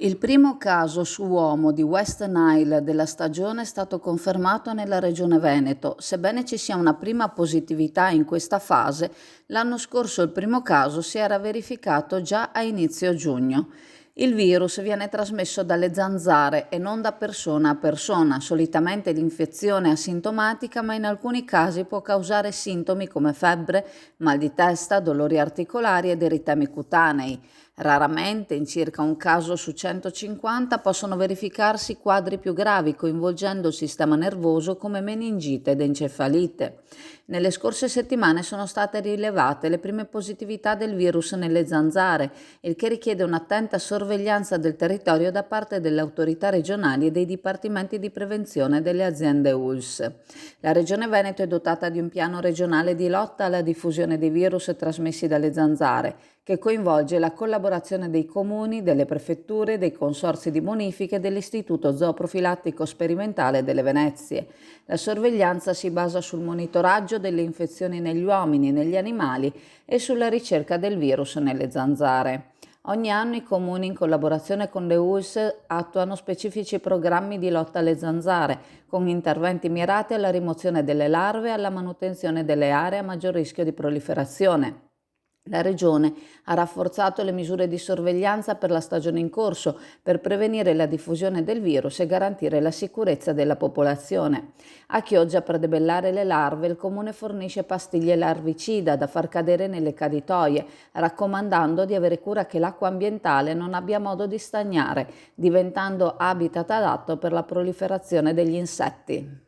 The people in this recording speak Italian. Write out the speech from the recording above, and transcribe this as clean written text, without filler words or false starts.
Il primo caso su uomo di West Nile della stagione è stato confermato nella regione Veneto. Sebbene ci sia una prima positività in questa fase, l'anno scorso il primo caso si era verificato già a inizio giugno. Il virus viene trasmesso dalle zanzare e non da persona a persona. Solitamente l'infezione è asintomatica, ma in alcuni casi può causare sintomi come febbre, mal di testa, dolori articolari ed eritemi cutanei. Raramente, in circa un caso su 150, possono verificarsi quadri più gravi coinvolgendo il sistema nervoso come meningite ed encefalite. Nelle scorse settimane sono state rilevate le prime positività del virus nelle zanzare, il che richiede un'attenta sorveglianza del territorio da parte delle autorità regionali e dei dipartimenti di prevenzione delle aziende ULS. La Regione Veneto è dotata di un piano regionale di lotta alla diffusione dei virus trasmessi dalle zanzare, che coinvolge la collaborazione dei comuni, delle prefetture, dei consorzi di bonifica e dell'Istituto Zooprofilattico Sperimentale delle Venezie. La sorveglianza si basa sul monitoraggio delle infezioni negli uomini e negli animali e sulla ricerca del virus nelle zanzare. Ogni anno i comuni, in collaborazione con le ULS, attuano specifici programmi di lotta alle zanzare, con interventi mirati alla rimozione delle larve e alla manutenzione delle aree a maggior rischio di proliferazione. La Regione ha rafforzato le misure di sorveglianza per la stagione in corso per prevenire la diffusione del virus e garantire la sicurezza della popolazione. A Chioggia, per debellare le larve, il Comune fornisce pastiglie larvicida da far cadere nelle caditoie, raccomandando di avere cura che l'acqua ambientale non abbia modo di stagnare, diventando habitat adatto per la proliferazione degli insetti.